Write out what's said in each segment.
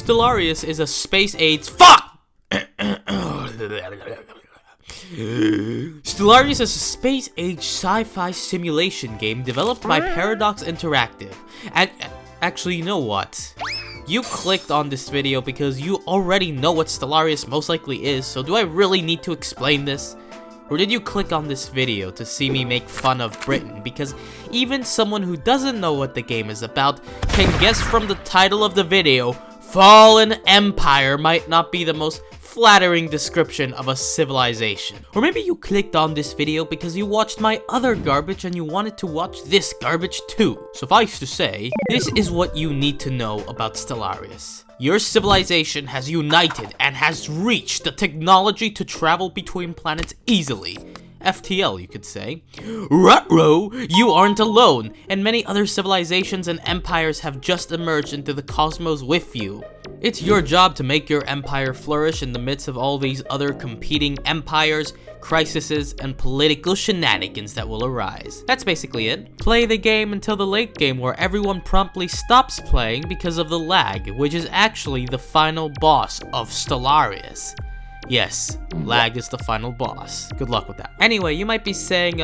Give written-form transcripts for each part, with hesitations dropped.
Stellaris is a space-age Stellaris is a space-age sci-fi simulation game developed by Paradox Interactive. And actually, you know what? You clicked on this video because you already know what Stellaris most likely is, so do I really need to explain this? Or did you click on this video to see me make fun of Britain? Because even someone who doesn't know what the game is about can guess from the title of the video, Fallen Empire might not be the most flattering description of a civilization. Or maybe you clicked on this video because you watched my other garbage and you wanted to watch this garbage too. Suffice to say, this is what you need to know about Stellaris. Your civilization has united and has reached the technology to travel between planets easily. FTL, you could say. Ruh-roh, you aren't alone, and many other civilizations and empires have just emerged into the cosmos with you. It's your job to make your empire flourish in the midst of all these other competing empires, crises, and political shenanigans that will arise. That's basically it. Play the game until the late game where everyone promptly stops playing because of the lag, which is actually the final boss of Stellaris. Yes, lag is the final boss. Good luck with that. Anyway, you might be saying,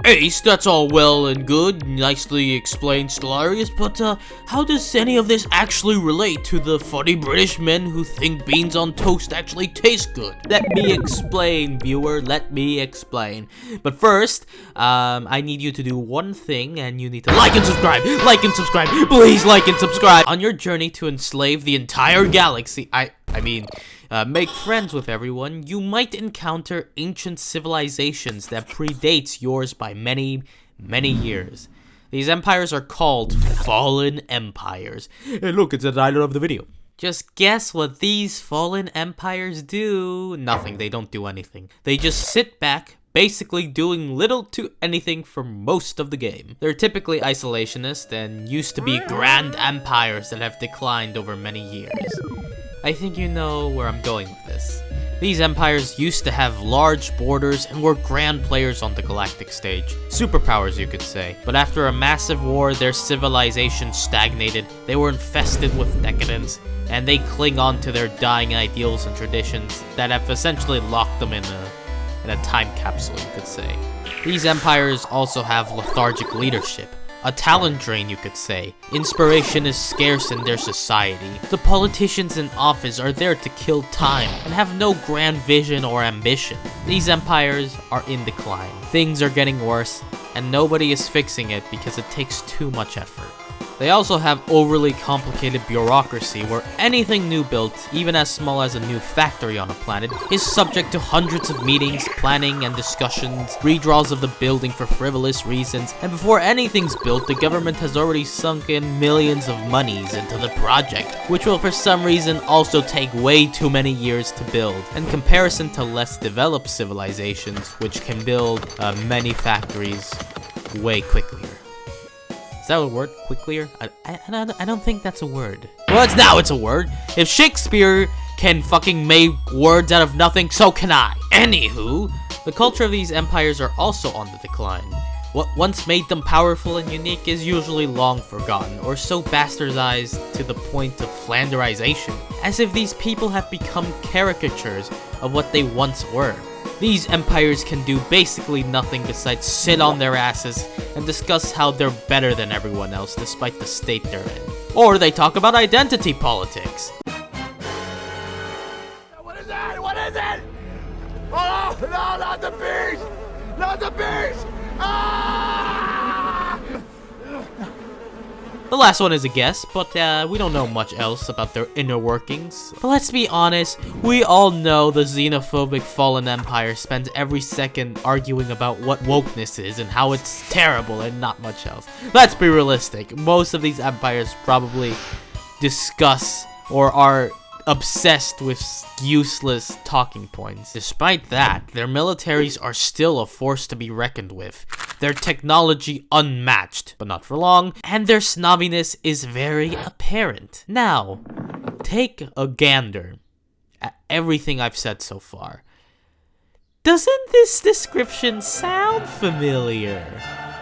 Ace, that's all well and good, nicely explained Stellaris, but how does any of this actually relate to the funny British men who think beans on toast actually taste good? Let me explain, viewer, let me explain. But first, I need you to do one thing, and you need to like and subscribe, please like and subscribe. On your journey to enslave the entire galaxy, make friends with everyone, you might encounter ancient civilizations that predates yours by many, many years. These empires are called Fallen Empires. And look, it's the title of the video. Just guess what these fallen empires do? Nothing, they don't do anything. They just sit back, basically doing little to anything for most of the game. They're typically isolationist and used to be grand empires that have declined over many years. I think you know where I'm going with this. These empires used to have large borders and were grand players on the galactic stage. Superpowers, you could say. But after a massive war, their civilization stagnated, they were infested with decadence, and they cling on to their dying ideals and traditions that have essentially locked them in a time capsule, you could say. These empires also have lethargic leadership. A talent drain, you could say. Inspiration is scarce in their society. The politicians in office are there to kill time and have no grand vision or ambition. These empires are in decline. Things are getting worse, and nobody is fixing it because it takes too much effort. They also have overly complicated bureaucracy where anything new built, even as small as a new factory on a planet, is subject to hundreds of meetings, planning and discussions, redraws of the building for frivolous reasons, and before anything's built, the government has already sunk in millions of monies into the project, which will for some reason also take way too many years to build, in comparison to less developed civilizations, which can build many factories way quicker. Is that a word? Quicklier? I don't think that's a word. Well, it's a word. If Shakespeare can fucking make words out of nothing, so can I. Anywho, the culture of these empires are also on the decline. What once made them powerful and unique is usually long forgotten, or so bastardized to the point of Flanderization, as if these people have become caricatures of what they once were. These empires can do basically nothing besides sit on their asses and discuss how they're better than everyone else despite the state they're in. Or they talk about identity politics. What is that? What is it? Oh, no, not the beast! Not the beast! Ah! The last one is a guess, but we don't know much else about their inner workings. But let's be honest, we all know the xenophobic Fallen Empire spends every second arguing about what wokeness is and how it's terrible and not much else. Let's be realistic, most of these empires probably discuss or are obsessed with useless talking points. Despite that, their militaries are still a force to be reckoned with. Their technology unmatched, but not for long, and their snobbiness is very apparent. Now, take a gander at everything I've said so far. Doesn't this description sound familiar?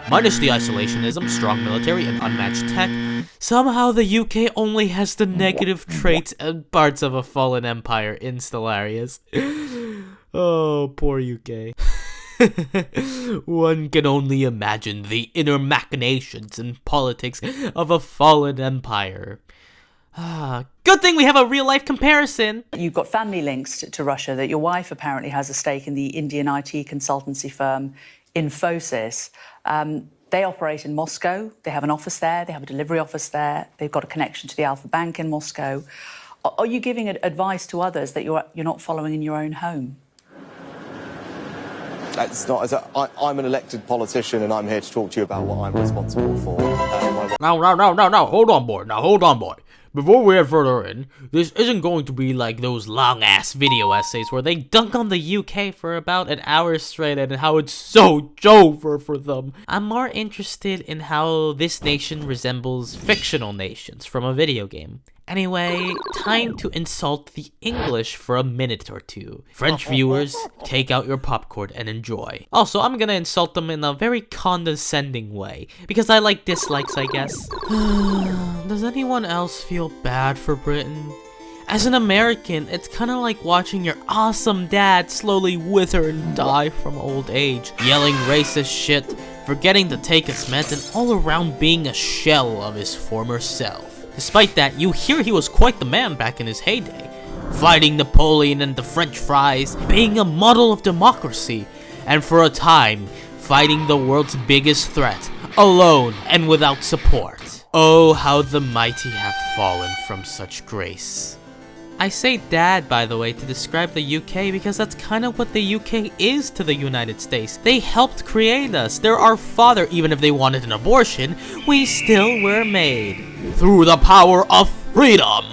Minus the isolationism, strong military, and unmatched tech, somehow the UK only has the negative traits and parts of a fallen empire in Stellaris. Oh, poor UK. One can only imagine the inner machinations and politics of a fallen empire. Good thing we have a real-life comparison. You've got family links to Russia, that your wife apparently has a stake in the Indian IT consultancy firm Infosys. They operate in Moscow. They have an office there. They have a delivery office there. They've got a connection to the Alpha Bank in Moscow. Are you giving advice to others that you're not following in your own home? It's not. I'm an elected politician, and I'm here to talk to you about what I'm responsible for. Now, hold on, boy. Before we head further in, this isn't going to be like those long-ass video essays where they dunk on the UK for about an hour straight and how it's so over for them. I'm more interested in how this nation resembles fictional nations from a video game. Anyway, time to insult the English for a minute or two. French viewers, take out your popcorn and enjoy. Also, I'm gonna insult them in a very condescending way, because I like dislikes, I guess. Does anyone else feel bad for Britain? As an American, it's kinda like watching your awesome dad slowly wither and die from old age, yelling racist shit, forgetting to take his meds, and all around being a shell of his former self. Despite that, you hear he was quite the man back in his heyday, fighting Napoleon and the French fries, being a model of democracy, and for a time, fighting the world's biggest threat, alone and without support. Oh, how the mighty have fallen from such grace. I say dad, by the way, to describe the UK because that's kind of what the UK is to the United States. They helped create us. They're our father. Even if they wanted an abortion, we still were made. Through the power of freedom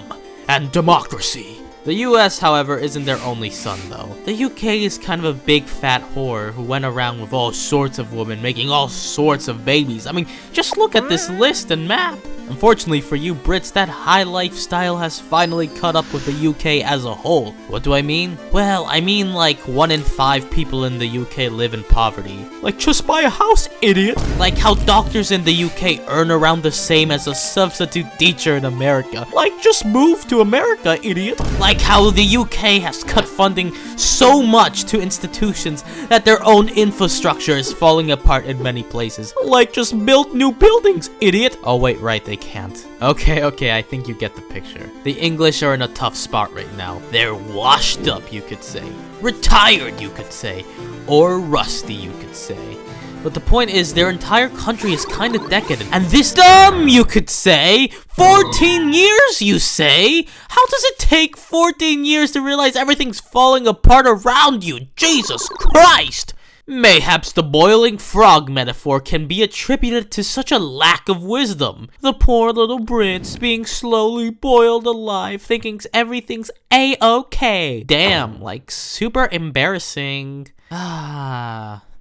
and democracy. The US, however, isn't their only son, though. The UK is kind of a big fat whore who went around with all sorts of women, making all sorts of babies. I mean, just look at this list and map. Unfortunately for you Brits, that high lifestyle has finally caught up with the UK as a whole. What do I mean? Well, I mean like 1 in 5 people in the UK live in poverty. Like, just buy a house, idiot! Like how doctors in the UK earn around the same as a substitute teacher in America. Like, just move to America, idiot! Like how the UK has cut funding so much to institutions that their own infrastructure is falling apart in many places. Like, just build new buildings, idiot! Oh wait, right, they can't. Okay, I think you get the picture. The English are in a tough spot right now. They're washed up, you could say. Retired, you could say. Or rusty, you could say. But the point is, their entire country is kind of decadent. And this dumb, you could say. 14 years, you say? How does it take 14 years to realize everything's falling apart around you? Jesus Christ! Mayhaps the boiling frog metaphor can be attributed to such a lack of wisdom. The poor little Brits being slowly boiled alive, thinking everything's a-okay. Damn, like super embarrassing.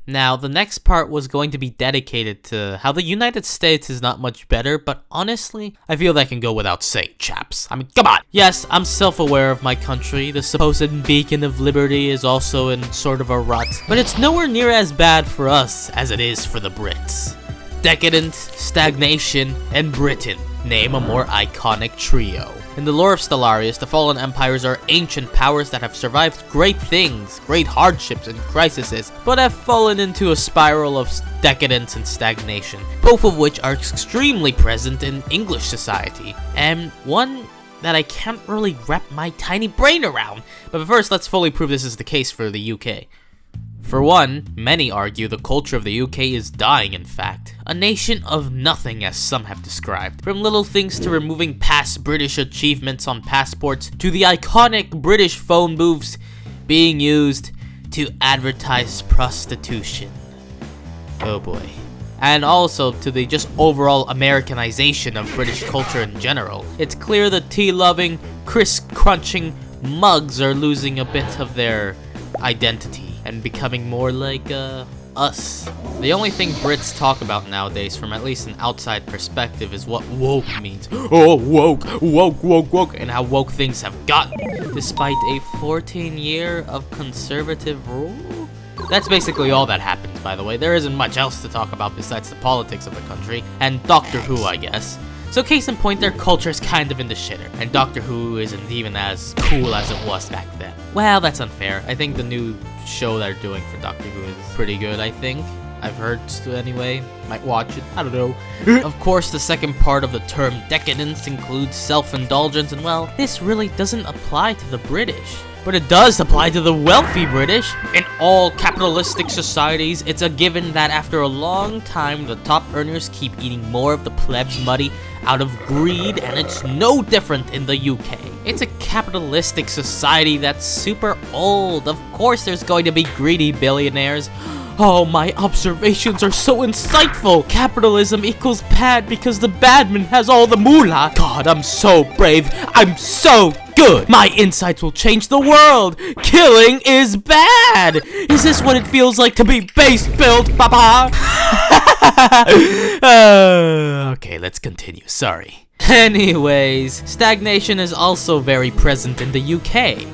Now, the next part was going to be dedicated to how the United States is not much better, but honestly, I feel that can go without saying, chaps. I mean, come on! Yes, I'm self-aware of my country. The supposed beacon of liberty is also in sort of a rut, but it's nowhere near as bad for us as it is for the Brits. Decadence, stagnation, and Britain. Name a more iconic trio. In the lore of Stellaris, the fallen empires are ancient powers that have survived great things, great hardships and crises, but have fallen into a spiral of decadence and stagnation, both of which are extremely present in English society, and one that I can't really wrap my tiny brain around. But first, let's fully prove this is the case for the UK. For one, many argue the culture of the UK is dying, in fact. A nation of nothing, as some have described. From little things to removing past British achievements on passports, to the iconic British phone booths being used to advertise prostitution. Oh boy. And also to the just overall Americanization of British culture in general. It's clear the tea-loving, crisp-crunching mugs are losing a bit of their identity and becoming more like, us. The only thing Brits talk about nowadays, from at least an outside perspective, is what woke means. Oh, woke, and how woke things have gotten, despite a 14-year of conservative rule? That's basically all that happened. by the way. There isn't much else to talk about besides the politics of the country, and Doctor Who, I guess. So case in point, their culture is kind of in the shitter, and Doctor Who isn't even as cool as it was back then. Well, that's unfair. I think the new show they're doing for Doctor Who is pretty good, I think. I've heard so anyway. Might watch it. I don't know. Of course, the second part of the term decadence includes self-indulgence, and well, this really doesn't apply to the British. But it does apply to the wealthy British. In all capitalistic societies, it's a given that after a long time, the top earners keep eating more of the plebs' money out of greed, and it's no different in the UK. It's a capitalistic society that's super old. Of course there's going to be greedy billionaires. Oh, my observations are so insightful. Capitalism equals bad because the badman has all the moolah. God, I'm so brave. I'm so good. My insights will change the world. Killing is bad. Is this what it feels like to be base-built, papa? Okay, let's continue. Sorry. Anyways, stagnation is also very present in the UK.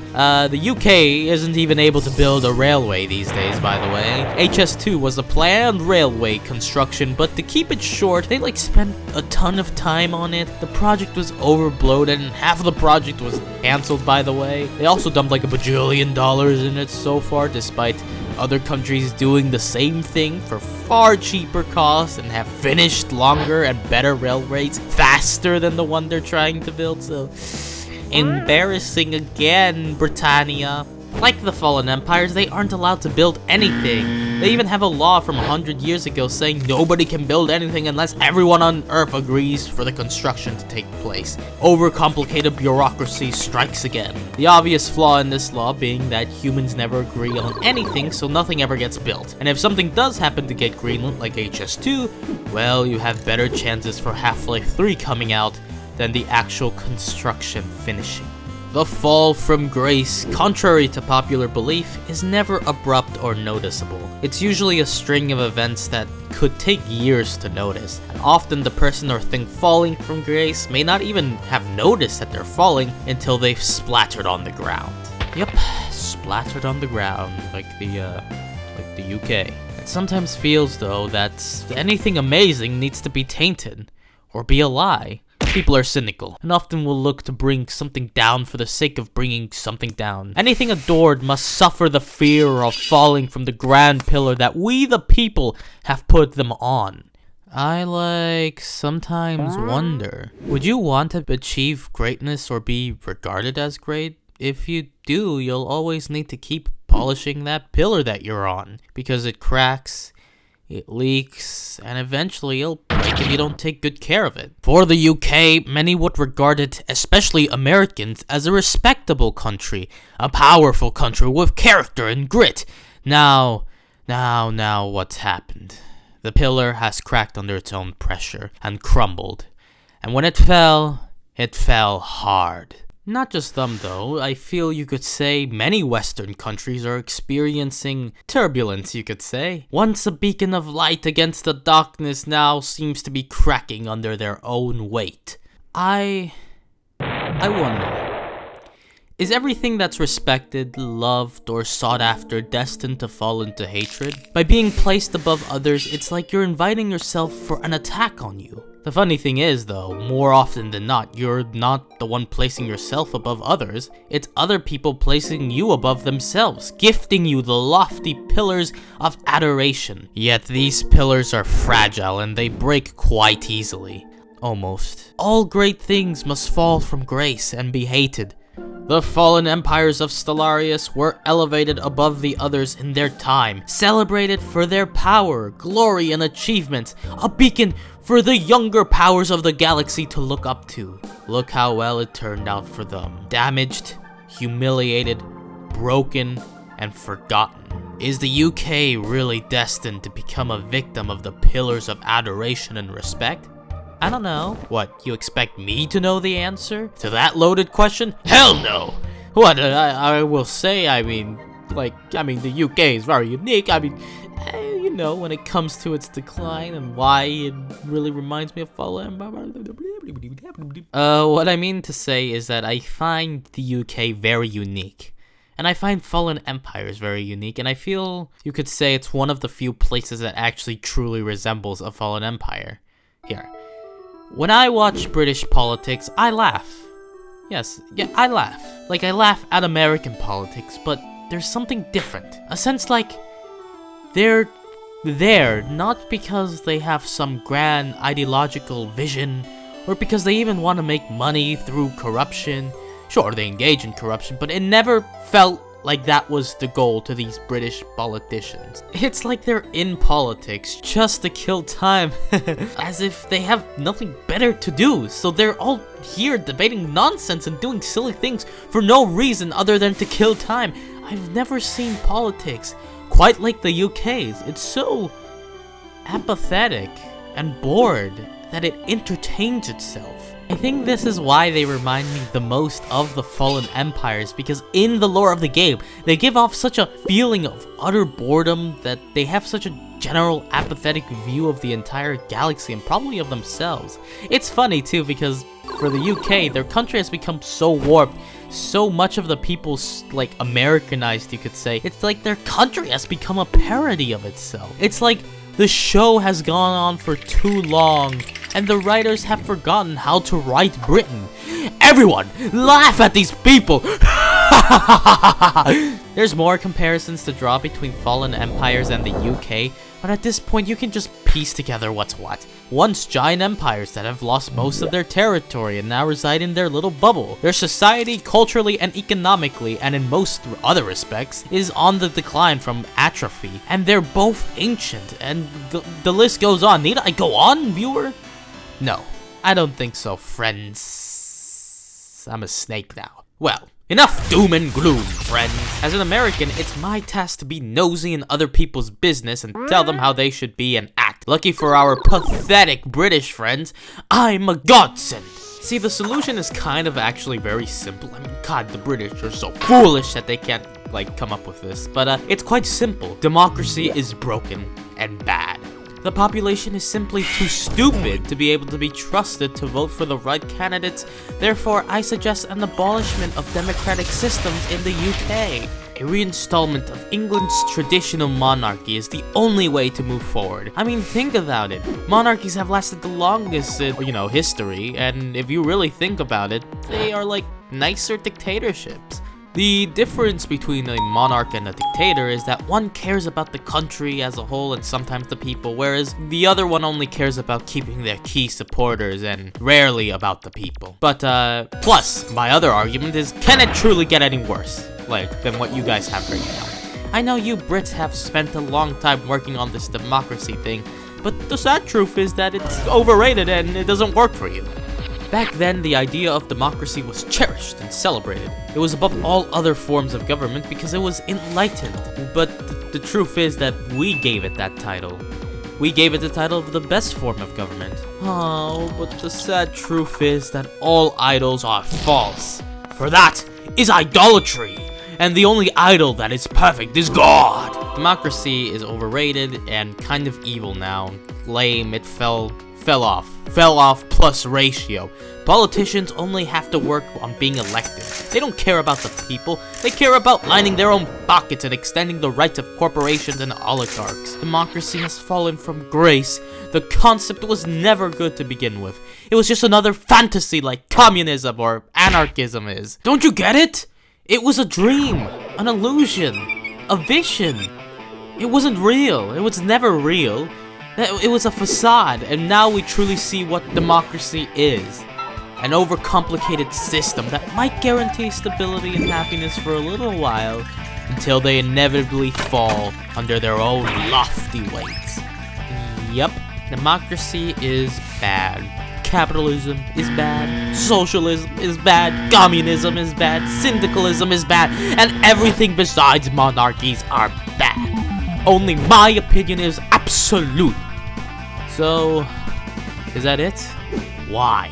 The UK isn't even able to build a railway these days, by the way. HS2 was a planned railway construction, but to keep it short, they spent a ton of time on it. The project was overbloated, and half of the project was cancelled, by the way. They also dumped $1 bajillion in it so far, despite other countries doing the same thing for far cheaper costs and have finished longer and better railways faster than the one they're trying to build, so embarrassing again, Britannia. Like the fallen empires, they aren't allowed to build anything. They even have a law from 100 years ago saying nobody can build anything unless everyone on Earth agrees for the construction to take place. Overcomplicated bureaucracy strikes again. The obvious flaw in this law being that humans never agree on anything, so nothing ever gets built. And if something does happen to get greenlit like HS2, well, you have better chances for Half-Life 3 coming out than the actual construction finishing. The fall from grace, contrary to popular belief, is never abrupt or noticeable. It's usually a string of events that could take years to notice, and often the person or thing falling from grace may not even have noticed that they're falling until they've splattered on the ground. Yep, splattered on the ground, like the UK. It sometimes feels, though, that anything amazing needs to be tainted, or be a lie. People are cynical, and often will look to bring something down for the sake of bringing something down. Anything adored must suffer the fear of falling from the grand pillar that we the people have put them on. I sometimes wonder, would you want to achieve greatness or be regarded as great? If you do, you'll always need to keep polishing that pillar that you're on, because it cracks, it leaks, and eventually it'll break if you don't take good care of it. For the UK, many would regard it, especially Americans, as a respectable country, a powerful country with character and grit. Now, what's happened? The pillar has cracked under its own pressure and crumbled. And when it fell hard. Not just them, though. I feel you could say many Western countries are experiencing turbulence, you could say. Once a beacon of light against the darkness now seems to be cracking under their own weight. I wonder, is everything that's respected, loved, or sought after destined to fall into hatred? By being placed above others, it's like you're inviting yourself for an attack on you. The funny thing is, though, more often than not, you're not the one placing yourself above others. It's other people placing you above themselves, gifting you the lofty pillars of adoration. Yet these pillars are fragile and they break quite easily. Almost. All great things must fall from grace and be hated. The fallen empires of Stellaris were elevated above the others in their time, celebrated for their power, glory, and achievements, a beacon for the younger powers of the galaxy to look up to. Look how well it turned out for them. Damaged, humiliated, broken, and forgotten. Is the UK really destined to become a victim of the pillars of adoration and respect? I don't know. What, you expect me to know the answer to that loaded question? Hell no! What, I will say, the UK is very unique. When it comes to its decline and why it really reminds me of Fallen. What I mean to say is that I find the UK very unique. And I find Fallen Empires very unique, and I feel you could say it's one of the few places that actually truly resembles a Fallen Empire. Here. When I watch British politics, I laugh. Yes, yeah, I laugh. Like, I laugh at American politics, but there's something different. A sense like, they're there not because they have some grand ideological vision, or because they even want to make money through corruption. Sure, they engage in corruption, but it never felt like that was the goal to these British politicians. It's like they're in politics just to kill time, as if they have nothing better to do, so they're all here debating nonsense and doing silly things for no reason other than to kill time. I've never seen politics quite like the UK's. It's so apathetic and bored that it entertains itself. I think this is why they remind me the most of the Fallen Empires, because in the lore of the game, they give off such a feeling of utter boredom that they have such a general apathetic view of the entire galaxy and probably of themselves. It's funny too, because for the UK, their country has become so warped, so much of the people's like Americanized, you could say. It's like their country has become a parody of itself. It's like the show has gone on for too long, and the writers have forgotten how to write Britain. Everyone, laugh at these people! There's more comparisons to draw between Fallen Empires and the UK, but at this point you can just piece together what's what. Once giant empires that have lost most of their territory and now reside in their little bubble. Their society, culturally and economically, and in most other respects, is on the decline from atrophy. And they're both ancient, and the list goes on. Need I go on, viewer? No, I don't think so, friends. I'm a snake now. Well, enough doom and gloom, friends. As an American, it's my task to be nosy in other people's business and tell them how they should be and act. Lucky for our pathetic British friends, I'm a godsend. See, the solution is kind of actually very simple. I mean, God, the British are so foolish that they can't, like, come up with this. But it's quite simple. Democracy is broken and bad. The population is simply too stupid to be able to be trusted to vote for the right candidates. Therefore, I suggest an abolishment of democratic systems in the UK. A reinstallment of England's traditional monarchy is the only way to move forward. I mean, think about it. Monarchies have lasted the longest in, history, and if you really think about it, they are like nicer dictatorships. The difference between a monarch and a dictator is that one cares about the country as a whole and sometimes the people, whereas the other one only cares about keeping their key supporters and rarely about the people. But, plus, my other argument is, can it truly get any worse, than what you guys have right now? I know you Brits have spent a long time working on this democracy thing, but the sad truth is that it's overrated and it doesn't work for you. Back then, the idea of democracy was cherished and celebrated. It was above all other forms of government because it was enlightened. But the truth is that we gave it that title. We gave it the title of the best form of government. Oh, but the sad truth is that all idols are false. For that is idolatry. And the only idol that is perfect is God. Democracy is overrated and kind of evil now. Lame, it fell off plus ratio. Politicians only have to work on being elected. They don't care about the people. They care about lining their own pockets and extending the rights of corporations and oligarchs. Democracy has fallen from grace. The concept was never good to begin with. It was just another fantasy like communism or anarchism is. Don't you get it? It was a dream, an illusion, a vision. It wasn't real. It was never real. It was a facade, and now we truly see what democracy is. An overcomplicated system that might guarantee stability and happiness for a little while, until they inevitably fall under their own lofty weights. Yep, democracy is bad. Capitalism is bad. Socialism is bad. Communism is bad. Syndicalism is bad. And everything besides monarchies are bad. Only my opinion is absolute. So, is that it? Why?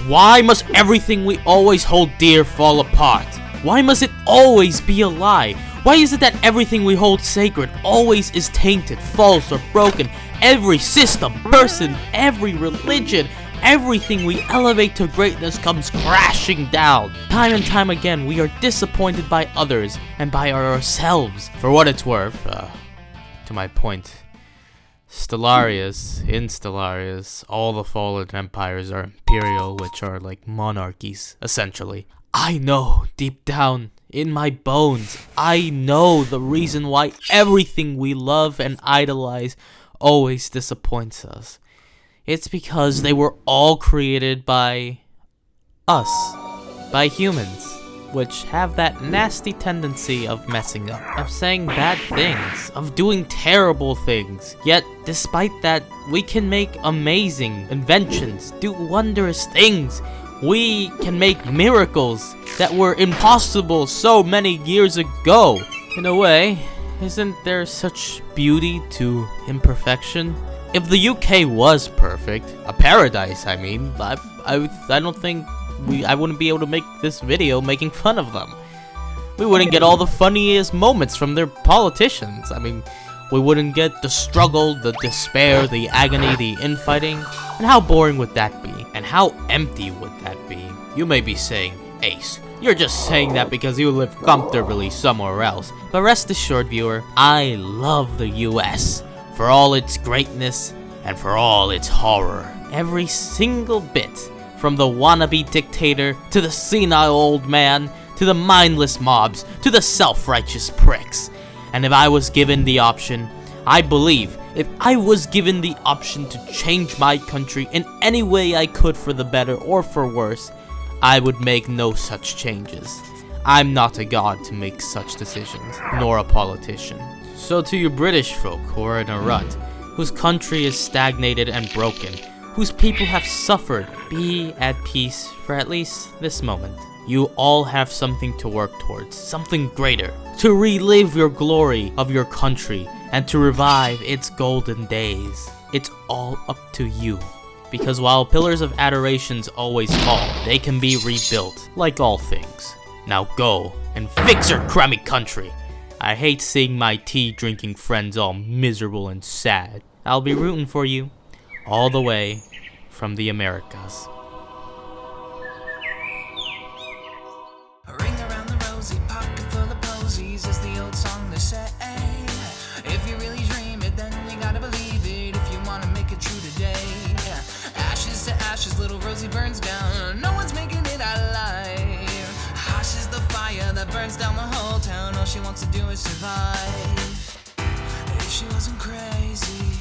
Why must everything we always hold dear fall apart? Why must it always be a lie? Why is it that everything we hold sacred always is tainted, false, or broken? Every system, person, every religion, everything we elevate to greatness comes crashing down. Time and time again, we are disappointed by others and by ourselves. For what it's worth, to my point, in Stellaris, all the fallen empires are imperial, which are like monarchies, essentially. I know, deep down, in my bones, I know the reason why everything we love and idolize always disappoints us. It's because they were all created by us, by humans, which have that nasty tendency of messing up, of saying bad things, of doing terrible things. Yet, despite that, we can make amazing inventions, do wondrous things. We can make miracles that were impossible so many years ago. In a way, isn't there such beauty to imperfection? If the UK was perfect, a paradise, I mean, I don't think I wouldn't be able to make this video making fun of them. We wouldn't get all the funniest moments from their politicians. I mean, we wouldn't get the struggle, the despair, the agony, the infighting. And how boring would that be? And how empty would that be? You may be saying, Ace, you're just saying that because you live comfortably somewhere else. But rest assured, viewer, I love the US for all its greatness and for all its horror. Every single bit, from the wannabe dictator to the senile old man to the mindless mobs to the self-righteous pricks. And if I was given the option, I believe if I was given the option to change my country in any way I could for the better or for worse, I would make no such changes. I'm not a god to make such decisions, nor a politician. So to you British folk who are in a rut, whose country is stagnated and broken, whose people have suffered, be at peace for at least this moment. You all have something to work towards, something greater, to relive your glory of your country and to revive its golden days. It's all up to you. Because while pillars of adorations always fall, they can be rebuilt, like all things. Now go and fix your crummy country. I hate seeing my tea-drinking friends all miserable and sad. I'll be rooting for you, all the way from the Americas. A ring around the rosy, pocket full of posies is the old song they say. If you really dream it, then you gotta believe it if you wanna make it true today. Ashes to ashes, little Rosie burns down. No one's making it out alive. Hush is the fire that burns down the whole town. All she wants to do is survive. If she wasn't crazy,